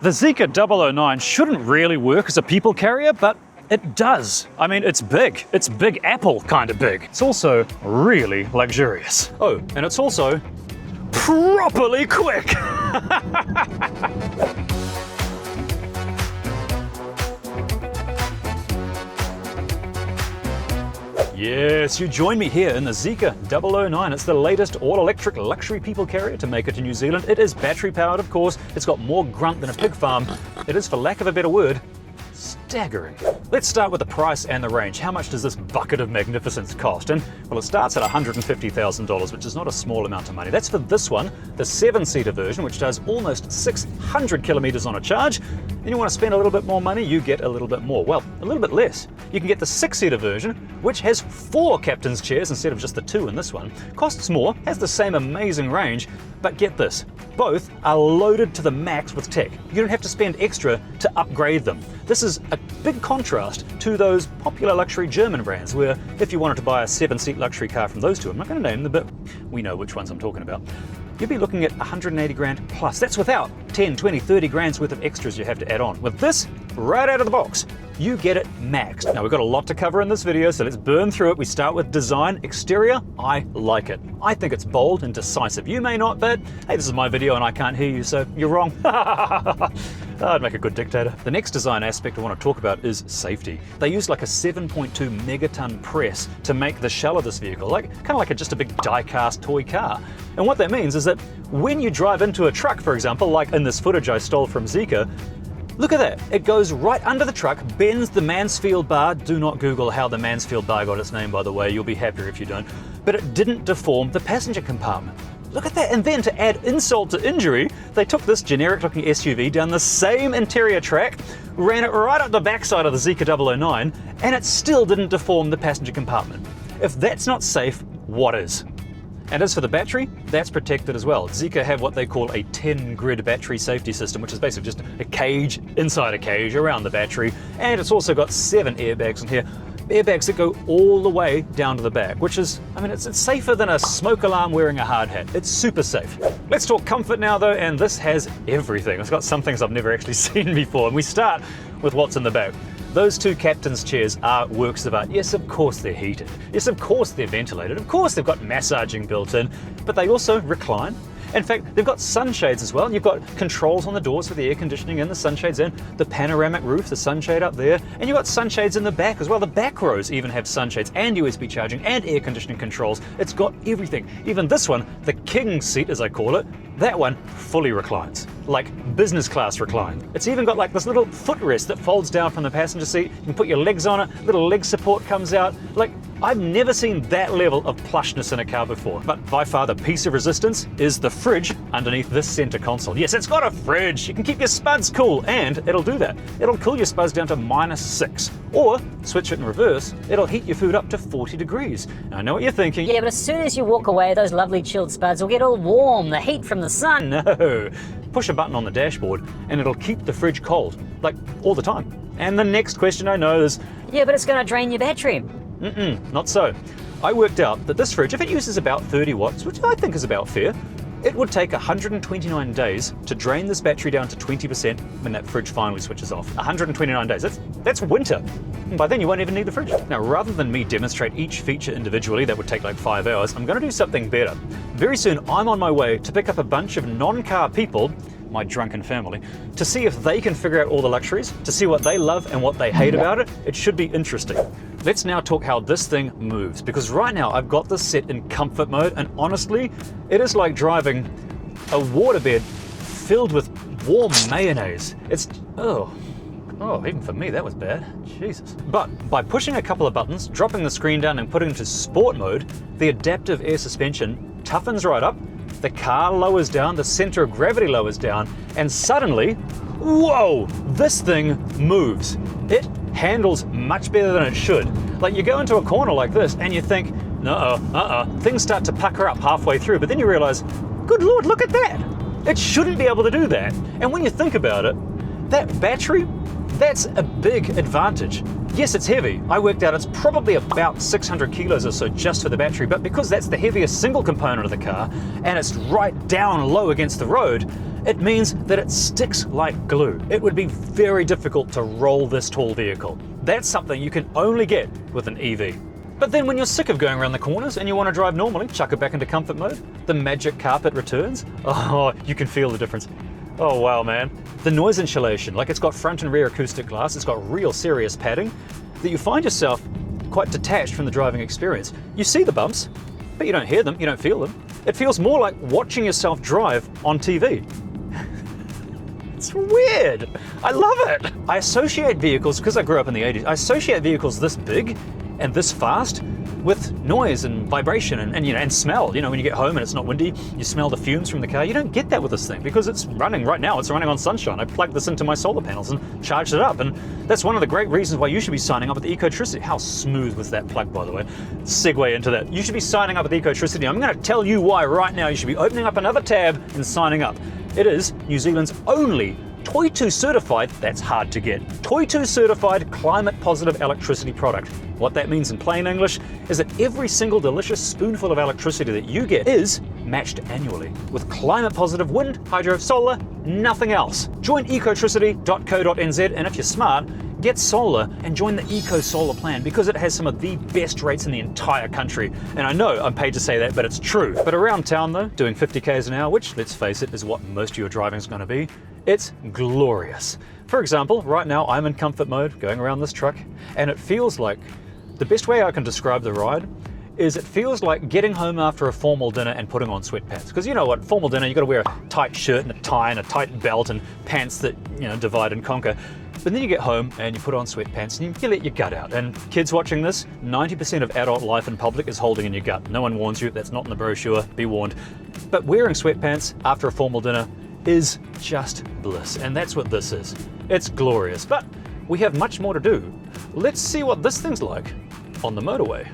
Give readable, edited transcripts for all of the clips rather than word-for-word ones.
The Zeekr 009 shouldn't really work as a people carrier, but it does. I mean, it's big. It's Big Apple kind of big. It's also really luxurious. Oh, and it's also properly quick. Yes, you join me here in the Zeekr 009. It's the latest all-electric luxury people carrier to make it to New Zealand. It is battery-powered, of course. It's got more grunt than a pig farm. It is, for lack of a better word, staggering. Let's start with the price and the range. How much does this bucket of magnificence cost? And well, it starts at $150,000, which is not a small amount of money. That's for this one, the 7-seater version, which does almost 600 kilometers on a charge. And you want to spend a little bit more money, you get a little bit more. Well, a little bit less. You can get the 6-seater version, which has 4 captain's chairs instead of just the 2 in this one. Costs more, has the same amazing range, but get this, both are loaded to the max with tech. You don't have to spend extra to upgrade them. This is a big contrast to those popular luxury German brands, where if you wanted to buy a 7-seat luxury car from those two, I'm not going to name them, but we know which ones I'm talking about, you'd be looking at 180 grand plus. That's without 10, 20, 30 grand's worth of extras you have to add on. With this, right out of the box, you get it maxed. Now, we've got a lot to cover in this video, so let's burn through it. We start with design. Exterior, I like it. I think it's bold and decisive. You may not, but hey, this is my video and I can't hear you, so you're wrong. I'd make a good dictator. The next design aspect I want to talk about is safety. They used like a 7.2 megaton press to make the shell of this vehicle, kind of like just a big die-cast toy car. And what that means is that when you drive into a truck, for example, like in this footage I stole from Zeekr, look at that. It goes right under the truck, bends the Mansfield bar. Do not Google how the Mansfield bar got its name, by the way. You'll be happier if you don't. But it didn't deform the passenger compartment. Look at that. And then to add insult to injury, they took this generic looking SUV down the same interior track, ran it right up the backside of the Zeekr 009, and it still didn't deform the passenger compartment. If that's not safe, what is? And as for the battery, that's protected as well. Zeekr have what they call a 10-grid battery safety system, which is basically just a cage inside a cage around the battery. And it's also got 7 airbags in here. Airbags that go all the way down to the back, which is, I mean, it's safer than a smoke alarm wearing a hard hat. It's super safe. Let's talk comfort now though, and this has everything. It's got some things I've never actually seen before, and we start with what's in the back. Those 2 captain's chairs are works of art. Yes, of course they're heated. Yes, of course they're ventilated. Of course they've got massaging built in, but they also recline. In fact, they've got sunshades as well. You've got controls on the doors for the air conditioning and the sunshades in, the panoramic roof, the sunshade up there, and you've got sunshades in the back as well. The back rows even have sunshades and USB charging and air conditioning controls. It's got everything. Even this one, the king seat as I call it, that one fully reclines, like business class recline. It's even got like this little footrest that folds down from the passenger seat. You can put your legs on it, little leg support comes out. Like, I've never seen that level of plushness in a car before. But by far the piece of resistance is the fridge underneath this center console. Yes, it's got a fridge. You can keep your spuds cool, and it'll do that. It'll cool your spuds down to -6. Or, switch it in reverse, it'll heat your food up to 40 degrees. Now, I know what you're thinking. Yeah, but as soon as you walk away, those lovely chilled spuds will get all warm, the heat from the sun. No. Push a button on the dashboard and it'll keep the fridge cold, like all the time. And the next question I know is, yeah, but it's going to drain your battery. Not so. I worked out that this fridge, if it uses about 30 watts, which I think is about fair, it would take 129 days to drain this battery down to 20% when that fridge finally switches off. 129 days, that's winter. And by then you won't even need the fridge. Now, rather than me demonstrate each feature individually, that would take like 5 hours, I'm gonna do something better. Very soon, I'm on my way to pick up a bunch of non-car people, my drunken family, to see if they can figure out all the luxuries, to see what they love and what they hate about it. It should be interesting. Let's now talk how this thing moves, because right now I've got this set in comfort mode, and honestly, it is like driving a waterbed filled with warm mayonnaise. It's, oh, even for me, that was bad. Jesus. But by pushing a couple of buttons, dropping the screen down and putting it into sport mode, the adaptive air suspension toughens right up, the car lowers down, the center of gravity lowers down, and suddenly, whoa, this thing moves. It handles much better than it should. Like, you go into a corner like this and you think, things start to pucker up halfway through, but then you realize, good Lord, look at that. It shouldn't be able to do that. And when you think about it, that battery, that's a big advantage. Yes, it's heavy. I worked out it's probably about 600 kilos or so just for the battery, but because that's the heaviest single component of the car and it's right down low against the road, It means that it sticks like glue. It would be very difficult to roll this tall vehicle. That's something you can only get with an EV. But then when you're sick of going around the corners and you want to drive normally, chuck it back into comfort mode, the magic carpet returns. Oh, you can feel the difference. Oh wow, man. The noise insulation, like it's got front and rear acoustic glass, it's got real serious padding, that you find yourself quite detached from the driving experience. You see the bumps, but you don't hear them, you don't feel them. It feels more like watching yourself drive on TV. It's weird. I love it. I associate vehicles, because I grew up in the 80s, I associate vehicles this big and this fast with noise and vibration and smell. You know, when you get home and it's not windy, you smell the fumes from the car. You don't get that with this thing because it's running right now. It's running on sunshine. I plugged this into my solar panels and charged it up. And that's one of the great reasons why you should be signing up with Ecotricity. How smooth was that plug, by the way? Segue into that. You should be signing up with Ecotricity. I'm going to tell you why right now. You should be opening up another tab and signing up. It is New Zealand's only Toy2 certified, that's hard to get, Toy2 certified climate positive electricity product. What that means in plain English is that every single delicious spoonful of electricity that you get is matched annually with climate positive wind, hydro, solar, nothing else. Join ecotricity.co.nz, and if you're smart, get solar and join the Eco Solar plan because it has some of the best rates in the entire country. And I know I'm paid to say that, but it's true. But around town though, doing 50 k's an hour, which let's face it is what most of your driving is going to be, it's glorious. For example, right now I'm in comfort mode going around this truck, and it feels like, the best way I can describe the ride is it feels like getting home after a formal dinner and putting on sweatpants. Because you know what, formal dinner, you got to wear a tight shirt and a tie and a tight belt and pants that, you know, divide and conquer. But then you get home and you put on sweatpants and you let your gut out. And kids watching this, 90% of adult life in public is holding in your gut. No one warns you, that's not in the brochure, be warned. But wearing sweatpants after a formal dinner is just bliss, and that's what this is. It's glorious, but we have much more to do. Let's see what this thing's like on the motorway.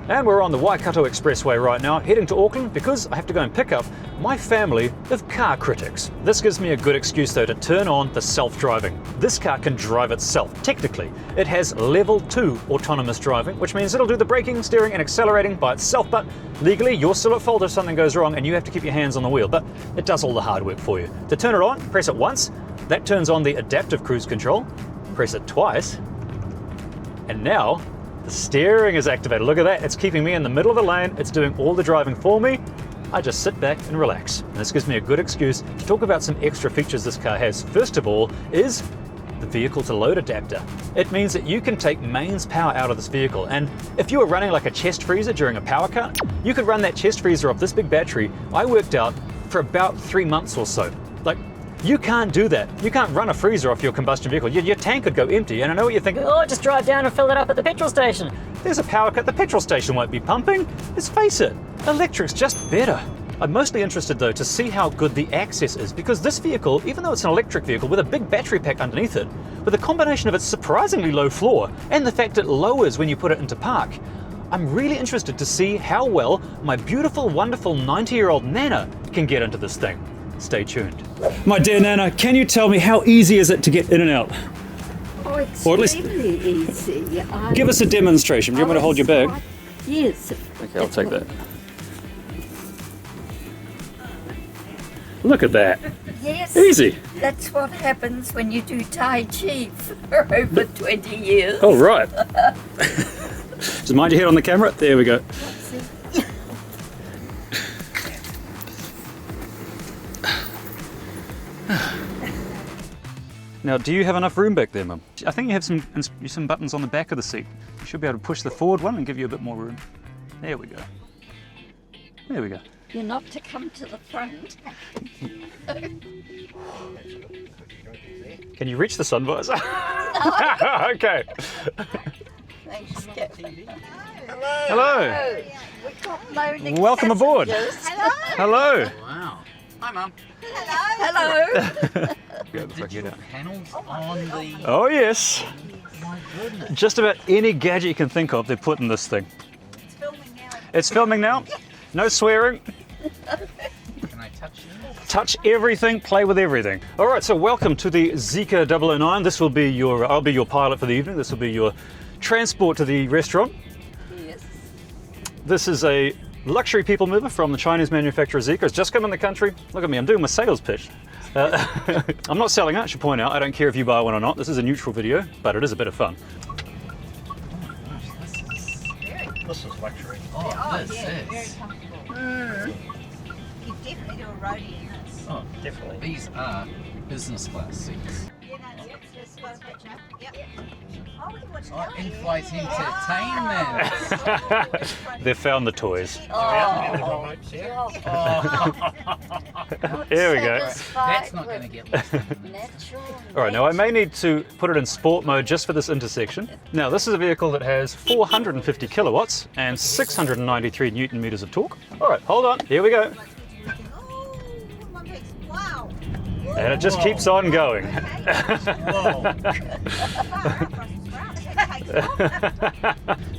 And we're on the Waikato Expressway right now, heading to Auckland because I have to go and pick up my family of car critics. This gives me a good excuse though to turn on the self-driving. This car can drive itself, technically. It has level 2 autonomous driving, which means it'll do the braking, steering and accelerating by itself, but legally you're still at fault if something goes wrong and you have to keep your hands on the wheel, but it does all the hard work for you. To turn it on, press it once, that turns on the adaptive cruise control, press it twice, and now the steering is activated. Look at that, it's keeping me in the middle of the lane, it's doing all the driving for me. I just sit back and relax. And this gives me a good excuse to talk about some extra features this car has. First of all is the vehicle to load adapter. It means that you can take mains power out of this vehicle, and if you were running like a chest freezer during a power cut, you could run that chest freezer off this big battery. I worked out for about 3 months or so. Like, you can't do that. You can't run a freezer off your combustion vehicle. Your tank could go empty, and I know what you're thinking. Oh, just drive down and fill it up at the petrol station. There's a power cut, the petrol station won't be pumping. Let's face it, electric's just better. I'm mostly interested though to see how good the access is, because this vehicle, even though it's an electric vehicle with a big battery pack underneath it, with a combination of its surprisingly low floor and the fact it lowers when you put it into park, I'm really interested to see how well my beautiful, wonderful 90-year-old Nana can get into this thing. Stay tuned. My dear Nana, can you tell me how easy is it to get in and out? Oh, extremely easy. Give us a demonstration. Do you want me to hold your bag? Yes. Okay, I'll take that. Look at that. Yes. Easy. That's what happens when you do Tai Chi for over 20 years. Oh, right. Just mind your head on the camera. There we go. Now, do you have enough room back there, Mum? I think you have some buttons on the back of the seat. You should be able to push the forward one and give you a bit more room. There we go. There we go. You're not to come to the front. Can you reach the sun visor? Okay. Thanks, Captain. Hello. We got loading Welcome aboard. passengers. Hello. Wow. Hi, Mum. Hello. Panels on the... Oh yes. My goodness. Just about any gadget you can think of, they've put in this thing. It's filming now. It's filming now. No swearing. Can I touch you? Touch everything, play with everything. All right, so welcome to the Zeekr 009. This will be I'll be your pilot for the evening. This will be your transport to the restaurant. Yes. This is a luxury people mover from the Chinese manufacturer Zeekr. It's just come in the country. Look at me, I'm doing my sales pitch. I'm not selling it, I should point out. I don't care if you buy one or not. This is a neutral video, but it is a bit of fun. This is luxury. Oh, this Very is. comfortable. You definitely do a roadie in this. Oh, definitely. These are business class seats. Yeah, no, it's got a picture. Yep. Oh, we can watch Oh, telly. in-flight entertainment. They've found the toys. And the remotes, yeah. Here we go. That's not going to get lost. Natural. All right, now I may need to put it in sport mode just for this intersection. Now, this is a vehicle that has 450 kilowatts and 693 Newton meters of torque. All right, hold on, here we go. Oh, wow. And it just keeps on going. Whoa.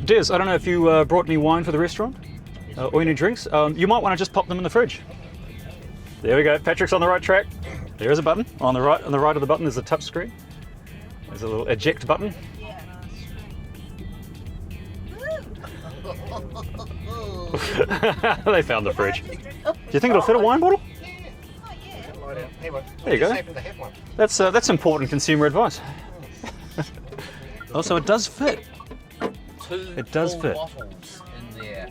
Des, I don't know if you brought any wine for the restaurant or any drinks. You might want to just pop them in the fridge. There we go. Patrick's on the right track. There is a button on the right. On the right of the button is a touch screen. There's a little eject button. They found the fridge. Do you think it'll fit a wine bottle? There you go. That's important consumer advice. Also, it does fit. It does fit. Waffles in there.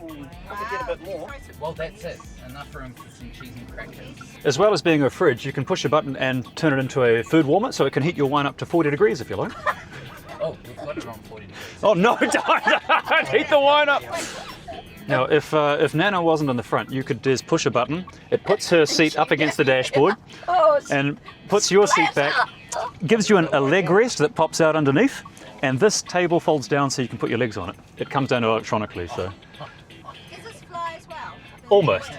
Get a bit more. Well, that's it. Enough room for some cheese and crackers. As well as being a fridge, you can push a button and turn it into a food warmer, so it can heat your wine up to 40 degrees if you like. Oh, we've got it on 40 degrees. Oh no! Don't heat the wine up. Now, if Nana wasn't in the front, you could just push a button. It puts her seat up against the dashboard and puts your seat back. Gives you a leg rest that pops out underneath, and this table folds down so you can put your legs on it. It comes down electronically, so Does this fly as well? almost.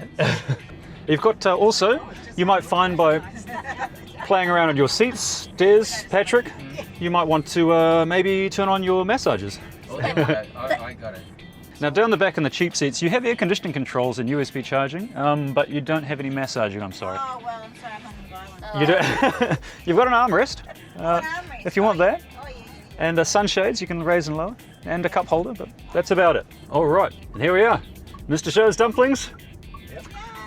You've got also, you might find by playing around with your seats, Des, Patrick, you might want to maybe turn on your massages. Oh, there we go. I got it. Now down the back in the cheap seats, you have air conditioning controls and USB charging, but you don't have any massaging, I'm sorry. Oh, well, I'm sorry, I'm not going to buy one. You do. You've got an armrest, Armrest, if you want that, Oh, yeah. and sunshades you can raise and lower, and a cup holder, but that's about it. All right, and here we are, Mr. Show's dumplings.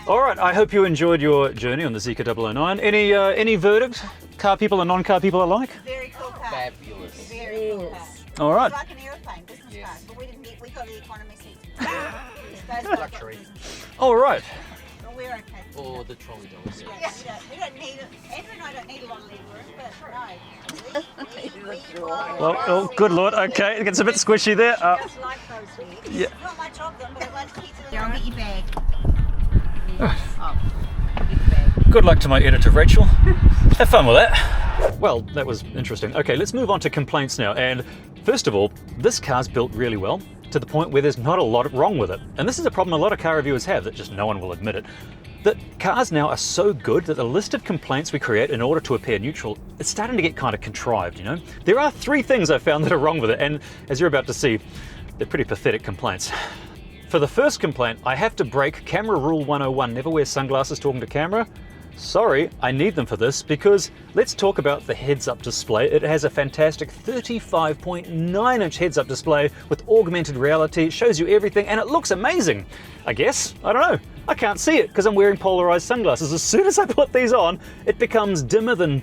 All right, I hope you enjoyed your journey on the Zeekr 009. Any verdict, car people and non-car people alike? Very cool car. Fabulous. Very cool car. All right. It's like an aeroplane, business Yes. class, but we didn't get, we got the economy seats. Luxury. All right. But we're okay. Or the trolley doors. Yeah, we don't need it. Andrew and I don't need a lot of leg room, but no. We Oh, good Lord. Okay, it gets a bit squishy there. just like those legs. Yeah. Not much of them, but I like to keep them. I'll get your bag. Oh, get your bag. Good luck to my editor, Rachel. Have fun with that. Well, that was interesting. Okay, let's move on to complaints now. And first of all, this car's built really well to the point where there's not a lot wrong with it. And this is a problem a lot of car reviewers have, that just no one will admit it. That cars now are so good that the list of complaints we create in order to appear neutral, it's starting to get kind of contrived, you know? There are 3 things I found that are wrong with it, and as you're about to see, they're pretty pathetic complaints. For the first complaint, I have to break camera rule 101, never wear sunglasses talking to camera. Sorry, I need them for this because let's talk about the heads-up display. It has a fantastic 35.9-inch heads-up display with augmented reality. It shows you everything and it looks amazing. I guess, I don't know. I can't see it because I'm wearing polarized sunglasses. As soon as I put these on, it becomes dimmer than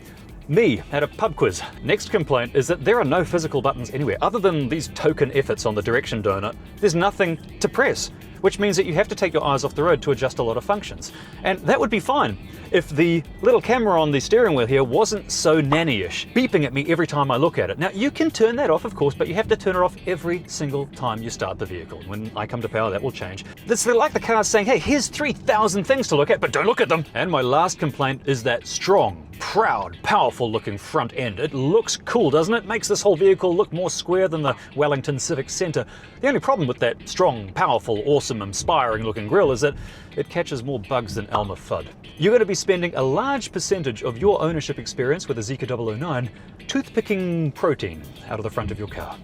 me at a pub quiz. Next complaint is that there are no physical buttons anywhere. Other than these token efforts on the direction donut, there's nothing to press, which means that you have to take your eyes off the road to adjust a lot of functions. And that would be fine if the little camera on the steering wheel here wasn't so nanny-ish, beeping at me every time I look at it. Now, you can turn that off, of course, but you have to turn it off every single time you start the vehicle. When I come to power, that will change. It's like the car's saying, hey, here's 3,000 things to look at, but don't look at them. And my last complaint is that strong, proud, powerful looking front end. It looks cool, doesn't it? Makes this whole vehicle look more square than the Wellington Civic Centre. The only problem with that strong, powerful, awesome, inspiring looking grille is that it catches more bugs than Elmer Fudd. You're going to be spending a large percentage of your ownership experience with a Zeekr 009 toothpicking protein out of the front of your car.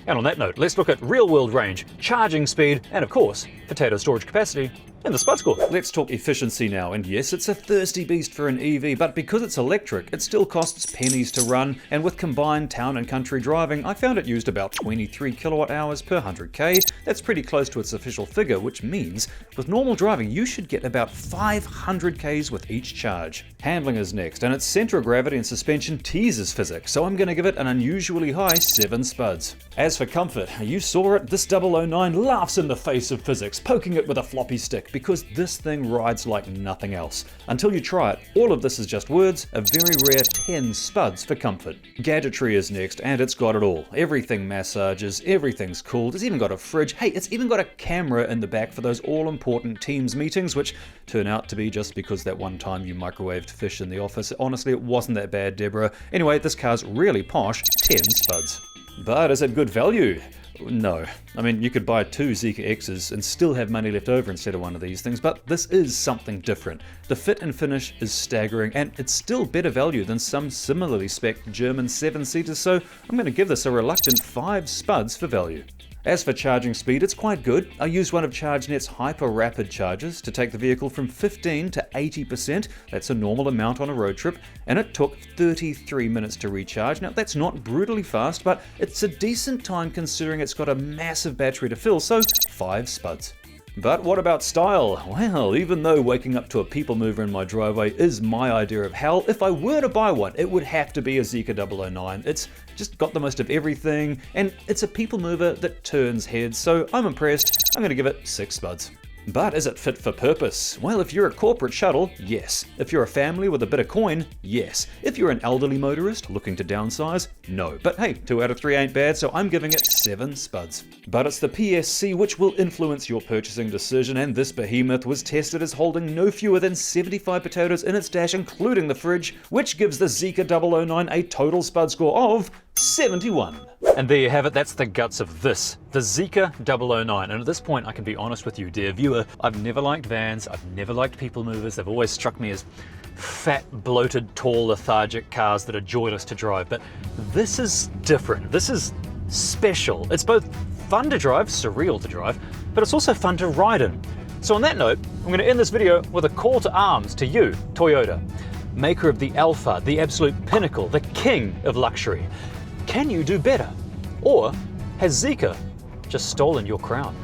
And on that note, let's look at real-world range, charging speed, and of course, potato storage capacity and the Spudscore. Let's talk efficiency now, and yes, it's a thirsty beast for an EV, but because it's electric, it still costs pennies to run, and with combined town and country driving, I found it used about 23 kilowatt hours per 100k. That's pretty close to its official figure, which means with normal driving, you should get about 500k's with each charge. Handling is next, and its centre of gravity and suspension teases physics, so I'm going to give it an unusually high 7 spuds. As for comfort, you saw it, this 009 laughs in the face of physics, poking it with a floppy stick, because this thing rides like nothing else. Until you try it, all of this is just words, a very rare 10 spuds for comfort. Gadgetry is next, and it's got it all. Everything massages, everything's cooled, it's even got a fridge, hey, it's even got a camera in the back for those all-important Teams meetings, which turn out to be just because that one time you microwaved fish in the office. Honestly, it wasn't that bad, Deborah. Anyway, this car's really posh, 10 spuds. But is it good value? No. I mean, you could buy 2 Zeekr X's and still have money left over instead of one of these things, but this is something different. The fit and finish is staggering, and it's still better value than some similarly spec'd German 7-seaters, so I'm going to give this a reluctant 5 spuds for value. As for charging speed, it's quite good. I used one of ChargeNet's hyper-rapid chargers to take the vehicle from 15 to 80%, that's a normal amount on a road trip, and it took 33 minutes to recharge. Now that's not brutally fast, but it's a decent time considering it's got a massive battery to fill, so 5 spuds. But what about style? Well, even though waking up to a people mover in my driveway is my idea of hell, if I were to buy one, it would have to be a Zeekr 009. It's just got the most of everything, and it's a people mover that turns heads, so I'm impressed. I'm going to give it 6 spuds. But is it fit for purpose? Well, if you're a corporate shuttle, yes. If you're a family with a bit of coin, yes. If you're an elderly motorist looking to downsize, no. But hey, 2 out of 3 ain't bad, so I'm giving it 7 spuds. But it's the PSC which will influence your purchasing decision, and this behemoth was tested as holding no fewer than 75 potatoes in its dash, including the fridge, which gives the Zeekr 009 a total spud score of 71. And there you have it, that's the guts of this, the Zeekr 009. And at this point, I can be honest with you, dear viewer, I've never liked vans, I've never liked people movers, they've always struck me as fat, bloated, tall, lethargic cars that are joyless to drive. But this is different, this is special. It's both fun to drive, surreal to drive, but it's also fun to ride in. So on that note, I'm going to end this video with a call to arms to you, Toyota, maker of the Alpha, the absolute pinnacle, the king of luxury. Can you do better? Or has Zeekr just stolen your crown?